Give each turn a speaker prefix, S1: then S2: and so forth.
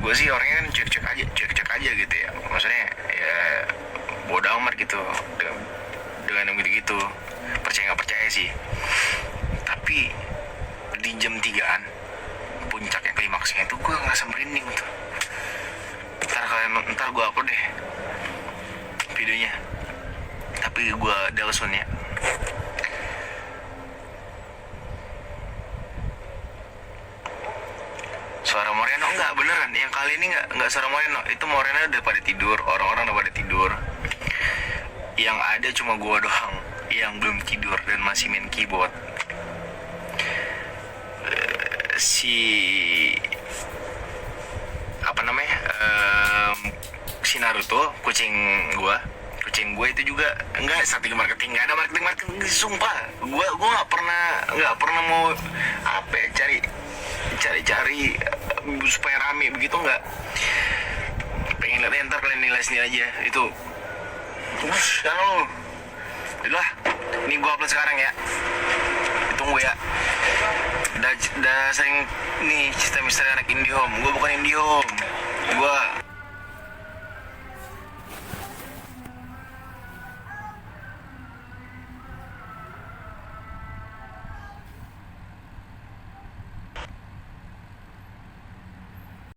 S1: gue sih orangnya kan cuek-cuek aja gitu ya, maksudnya ya bodo amat gitu dengan yang gitu-gitu, percaya nggak percaya sih. Tapi di jam 3-an puncaknya klimaksnya itu gue ngerasa merinding tuh. Ntar gue upload deh videonya, tapi gue Delson ya. Suara Moreno enggak, beneran yang kali ini enggak suara Moreno. Itu Moreno udah pada tidur, orang-orang udah pada tidur. Yang ada cuma gue doang yang belum tidur dan masih main keyboard. Si apa namanya, si Naruto, kucing gue itu juga enggak strategi marketing, nggak ada marketing sumpah. Gue nggak pernah mau apa ya, cari supaya rame begitu, nggak. Pengen lihat, ntar kalian nilai sendiri aja itu. Halo, udah ini gue upload sekarang ya, tunggu ya. Udah sering nih cerita misteri anak Indihome. Gue bukan Indihome, gue